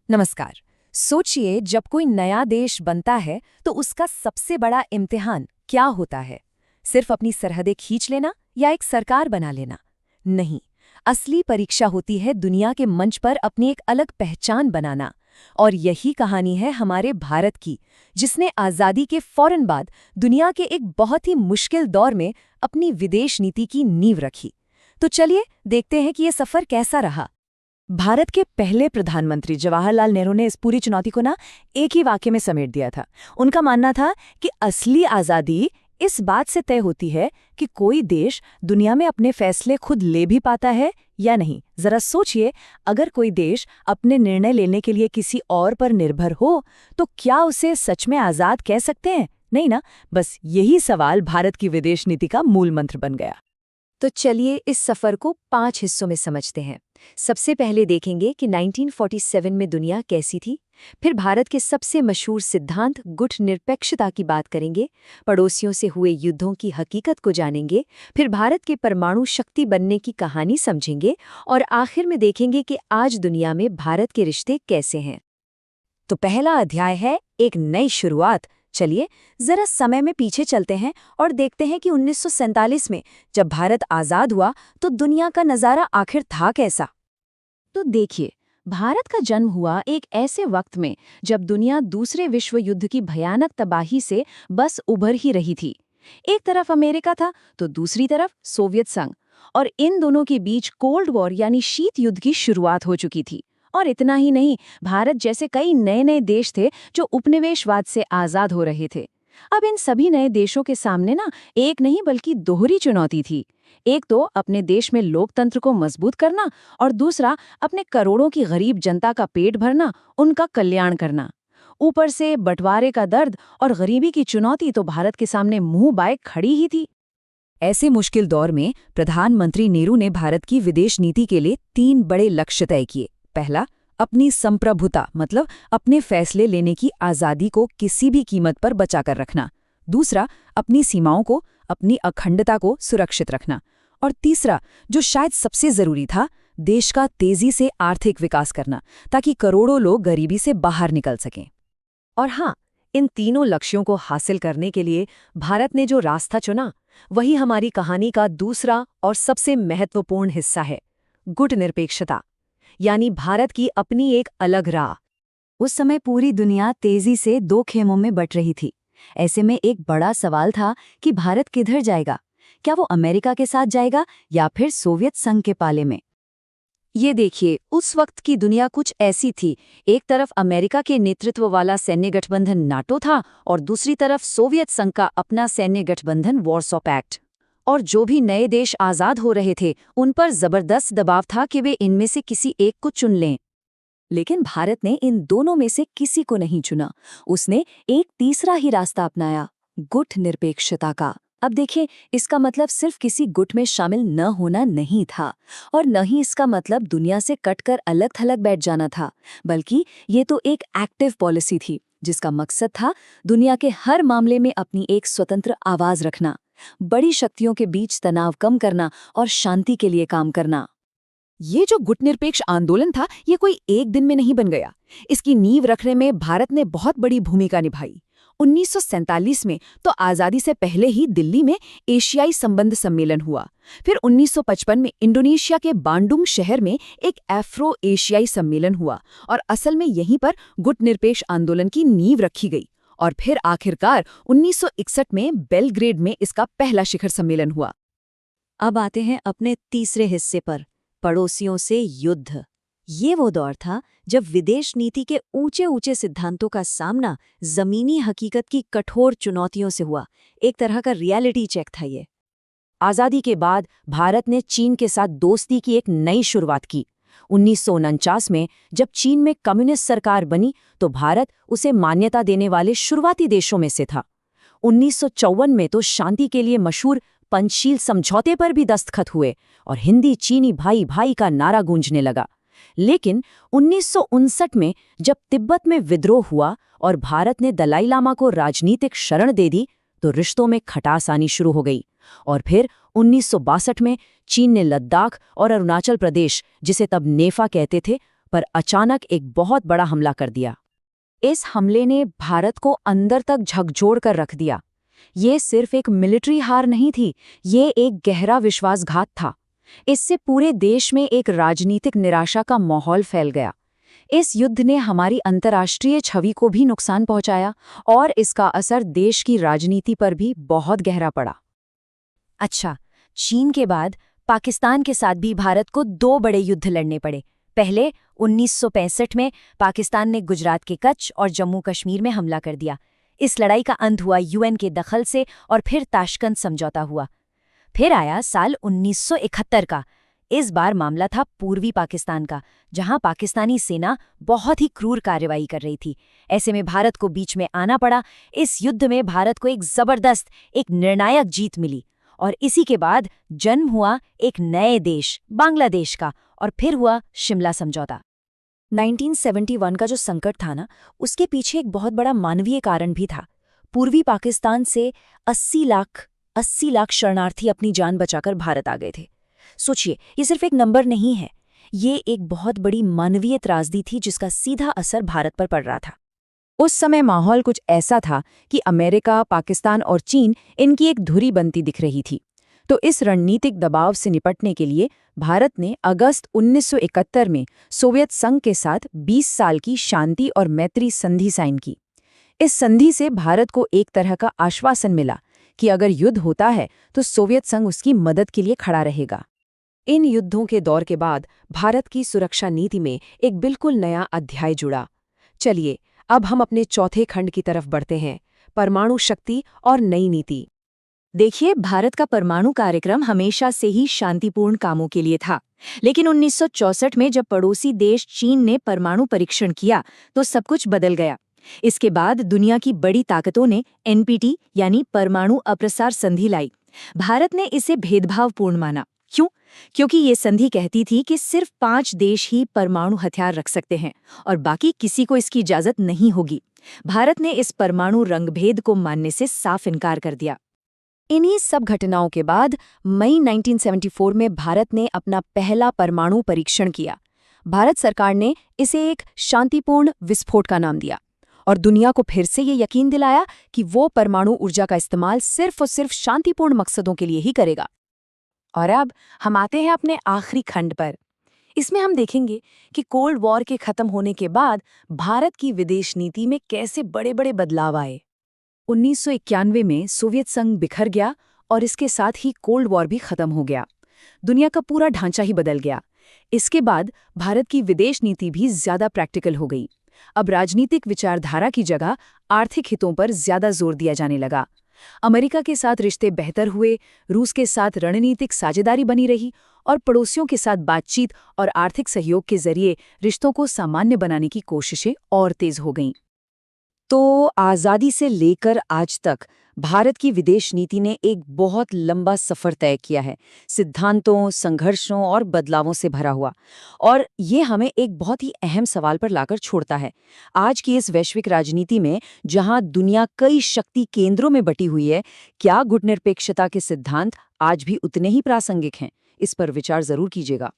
नमस्कार। सोचिए, जब कोई नया देश बनता है तो उसका सबसे बड़ा इम्तिहान क्या होता है? सिर्फ अपनी सरहदें खींच लेना या एक सरकार बना लेना? नहीं, असली परीक्षा होती है दुनिया के मंच पर अपनी एक अलग पहचान बनाना। और यही कहानी है हमारे भारत की, जिसने आज़ादी के फौरन बाद दुनिया के एक बहुत ही मुश्किल दौर में अपनी विदेश नीति की नींव रखी। तो चलिए देखते हैं कि ये सफ़र कैसा रहा। भारत के पहले प्रधानमंत्री जवाहरलाल नेहरू ने इस पूरी चुनौती को एक ही वाक्य में समेट दिया था। उनका मानना था कि असली आज़ादी इस बात से तय होती है कि कोई देश दुनिया में अपने फैसले खुद ले भी पाता है या नहीं। जरा सोचिए, अगर कोई देश अपने निर्णय लेने के लिए किसी और पर निर्भर हो तो क्या उसे सच में आज़ाद कह सकते हैं? नहीं ना। बस यही सवाल भारत की विदेश नीति का मूल मंत्र बन गया। तो चलिए इस सफ़र को 5 हिस्सों में समझते हैं। सबसे पहले देखेंगे कि 1947 में दुनिया कैसी थी। फिर भारत के सबसे मशहूर सिद्धांत गुटनिरपेक्षता की बात करेंगे। पड़ोसियों से हुए युद्धों की हकीकत को जानेंगे। फिर भारत के परमाणु शक्ति बनने की कहानी समझेंगे। और आखिर में देखेंगे कि आज दुनिया में भारत के रिश्ते कैसे हैं। तो पहला अध्याय है एक नई शुरुआत। चलिए जरा समय में पीछे चलते हैं और देखते हैं कि 1947 में जब भारत आज़ाद हुआ तो दुनिया का नज़ारा आखिर था कैसा। तो देखिए, भारत का जन्म हुआ एक ऐसे वक्त में जब दुनिया दूसरे विश्व युद्ध की भयानक तबाही से बस उभर ही रही थी। एक तरफ अमेरिका था तो दूसरी तरफ सोवियत संघ, और इन दोनों के बीच कोल्ड वॉर यानी शीत युद्ध की शुरुआत हो चुकी थी। और इतना ही नहीं, भारत जैसे कई नए नए देश थे जो उपनिवेशवाद से आज़ाद हो रहे थे। अब इन सभी नए देशों के सामने एक नहीं बल्कि दोहरी चुनौती थी। एक तो अपने देश में लोकतंत्र को मजबूत करना, और दूसरा अपने करोड़ों की गरीब जनता का पेट भरना, उनका कल्याण करना। ऊपर से बंटवारे का दर्द और गरीबी की चुनौती तो भारत के सामने मुंह बाए खड़ी ही थी। ऐसे मुश्किल दौर में प्रधानमंत्री नेहरू ने भारत की विदेश नीति के लिए 3 बड़े लक्ष्य तय किए। पहला, अपनी संप्रभुता मतलब अपने फैसले लेने की आज़ादी को किसी भी कीमत पर बचाकर रखना। दूसरा, अपनी सीमाओं को, अपनी अखंडता को सुरक्षित रखना। और तीसरा, जो शायद सबसे ज़रूरी था, देश का तेज़ी से आर्थिक विकास करना ताकि करोड़ों लोग गरीबी से बाहर निकल सकें। और हाँ, इन तीनों लक्ष्यों को हासिल करने के लिए भारत ने जो रास्ता चुना वही हमारी कहानी का दूसरा और सबसे महत्वपूर्ण हिस्सा है, गुटनिरपेक्षता, यानी भारत की अपनी एक अलग राह। उस समय पूरी दुनिया तेजी से 2 खेमों में बट रही थी। ऐसे में एक बड़ा सवाल था कि भारत किधर जाएगा? क्या वो अमेरिका के साथ जाएगा या फिर सोवियत संघ के पाले में? ये देखिए, उस वक्त की दुनिया कुछ ऐसी थी। एक तरफ अमेरिका के नेतृत्व वाला सैन्य गठबंधन नाटो था और दूसरी तरफ सोवियत संघ का अपना सैन्य गठबंधन वॉर्सो पैक्ट। और जो भी नए देश आज़ाद हो रहे थे उन पर जबरदस्त दबाव था कि वे इनमें से किसी एक को चुन लें। लेकिन भारत ने इन दोनों में से किसी को नहीं चुना। उसने एक तीसरा ही रास्ता अपनाया, गुटनिरपेक्षता का। अब देखिए, इसका मतलब सिर्फ किसी गुट में शामिल न होना नहीं था, और न ही इसका मतलब दुनिया से कटकर अलग थलग बैठ जाना था, बल्कि ये तो एक एक्टिव पॉलिसी थी जिसका मकसद था दुनिया के हर मामले में अपनी एक स्वतंत्र आवाज रखना, बड़ी शक्तियों के बीच तनाव कम करना और शांति के लिए काम करना। ये जो गुटनिरपेक्ष आंदोलन था, ये कोई एक दिन में नहीं बन गया। इसकी नींव रखने में भारत ने बहुत बड़ी भूमिका निभाई। 1947 में तो आज़ादी से पहले ही दिल्ली में एशियाई संबंध सम्मेलन हुआ। फिर 1955 में इंडोनेशिया के बांडुंग शहर में एक अफ्रो एशियाई सम्मेलन हुआ, और असल में यहीं पर गुटनिरपेक्ष आंदोलन की नींव रखी गई। और फिर आखिरकार 1961 में बेलग्रेड में इसका पहला शिखर सम्मेलन हुआ। अब आते हैं अपने तीसरे हिस्से पर, पड़ोसियों से युद्ध। ये वो दौर था जब विदेश नीति के ऊंचे ऊंचे सिद्धांतों का सामना जमीनी हकीकत की कठोर चुनौतियों से हुआ। एक तरह का रियलिटी चेक था ये। आज़ादी के बाद भारत ने चीन के साथ दोस्ती की एक नई शुरुआत की। 1949 में जब चीन में कम्युनिस्ट सरकार बनी तो भारत उसे मान्यता देने वाले शुरुआती देशों में से था। 1954 में तो शांति के लिए मशहूर पंचशील समझौते पर भी दस्तखत हुए और हिंदी चीनी भाई भाई का नारा गूंजने लगा। लेकिन 1959 में जब तिब्बत में विद्रोह हुआ और भारत ने दलाई लामा को राजनीतिक शरण दे दी तो रिश्तों में खटास आनी शुरू हो गई। और फिर 1962 में चीन ने लद्दाख और अरुणाचल प्रदेश, जिसे तब नेफा कहते थे, पर अचानक एक बहुत बड़ा हमला कर दिया। इस हमले ने भारत को अंदर तक झकझोर कर रख दिया। ये सिर्फ एक मिलिट्री हार नहीं थी, ये एक गहरा विश्वासघात था। इससे पूरे देश में एक राजनीतिक निराशा का माहौल फैल गया। इस युद्ध ने हमारी अंतर्राष्ट्रीय छवि को भी नुकसान पहुंचाया और इसका असर देश की राजनीति पर भी बहुत गहरा पड़ा। अच्छा, चीन के बाद पाकिस्तान के साथ भी भारत को 2 बड़े युद्ध लड़ने पड़े। पहले 1965 में पाकिस्तान ने गुजरात के कच्छ और जम्मू कश्मीर में हमला कर दिया। इस लड़ाई का अंत हुआ यूएन के दखल से और फिर ताशकंद समझौता हुआ। फिर आया साल 1971 का। इस बार मामला था पूर्वी पाकिस्तान का, जहां पाकिस्तानी सेना बहुत ही क्रूर कार्रवाई कर रही थी। ऐसे में भारत को बीच में आना पड़ा। इस युद्ध में भारत को एक जबरदस्त, एक निर्णायक जीत मिली और इसी के बाद जन्म हुआ एक नए देश, बांग्लादेश का, और फिर हुआ शिमला समझौता। 1971 का जो संकट था ना, उसके पीछे एक बहुत बड़ा मानवीय कारण भी था। पूर्वी पाकिस्तान से 80 लाख शरणार्थी अपनी जान बचाकर भारत आ गए थे। सोचिए, ये सिर्फ एक नंबर नहीं है, ये एक बहुत बड़ी मानवीय त्रासदी थी जिसका सीधा असर भारत पर पड़ रहा था। उस समय माहौल कुछ ऐसा था कि अमेरिका, पाकिस्तान और चीन इनकी एक धुरी बनती दिख रही थी। तो इस रणनीतिक दबाव से निपटने के लिए भारत ने अगस्त 1971 में सोवियत संघ के साथ 20 साल की शांति और मैत्री संधि साइन की। इस संधि से भारत को एक तरह का आश्वासन मिला कि अगर युद्ध होता है तो सोवियत संघ उसकी मदद के लिए खड़ा रहेगा। इन युद्धों के दौर के बाद भारत की सुरक्षा नीति में एक बिल्कुल नया अध्याय जुड़ा। चलिए, अब हम अपने चौथे खंड की तरफ बढ़ते हैं, परमाणु शक्ति और नई नीति। देखिए, भारत का परमाणु कार्यक्रम हमेशा से ही शांतिपूर्ण कामों के लिए था, लेकिन 1964 में जब पड़ोसी देश चीन ने परमाणु परीक्षण किया तो सब कुछ बदल गया। इसके बाद दुनिया की बड़ी ताकतों ने एनपीटी यानी परमाणु अप्रसार संधि लाई। भारत ने इसे भेदभावपूर्ण माना। क्यों? क्योंकि ये संधि कहती थी कि सिर्फ 5 देश ही परमाणु हथियार रख सकते हैं और बाकी किसी को इसकी इजाजत नहीं होगी। भारत ने इस परमाणु रंगभेद को मानने से साफ इनकार कर दिया। इन्हीं सब घटनाओं के बाद मई 1974 में भारत ने अपना पहला परमाणु परीक्षण किया। भारत सरकार ने इसे एक शांतिपूर्ण विस्फोट का नाम दिया और दुनिया को फिर से ये यकीन दिलाया कि वो परमाणु ऊर्जा का इस्तेमाल सिर्फ और सिर्फ शांतिपूर्ण मकसदों के लिए ही करेगा। और अब हम आते हैं अपने आखिरी खंड पर। इसमें हम देखेंगे कि कोल्ड वॉर के खत्म होने के बाद भारत की विदेश नीति में कैसे बड़े-बड़े बदलाव आए। 1991 में सोवियत संघ बिखर गया और इसके साथ ही कोल्ड वॉर भी खत्म हो गया। दुनिया का पूरा ढांचा ही बदल गया। इसके बाद भारत की विदेश नीति भी ज्यादा प्रैक्टिकल हो गई। अब राजनीतिक विचारधारा की जगह आर्थिक हितों पर ज्यादा जोर दिया जाने लगा। अमेरिका के साथ रिश्ते बेहतर हुए, रूस के साथ रणनीतिक साझेदारी बनी रही और पड़ोसियों के साथ बातचीत और आर्थिक सहयोग के जरिए रिश्तों को सामान्य बनाने की कोशिशें और तेज हो गईं। तो आज़ादी से लेकर आज तक भारत की विदेश नीति ने एक बहुत लंबा सफ़र तय किया है, सिद्धांतों, संघर्षों और बदलावों से भरा हुआ। और ये हमें एक बहुत ही अहम सवाल पर लाकर छोड़ता है। आज की इस वैश्विक राजनीति में, जहां दुनिया कई शक्ति केंद्रों में बटी हुई है, क्या गुटनिरपेक्षता के सिद्धांत आज भी उतने ही प्रासंगिक हैं? इस पर विचार जरूर कीजिएगा।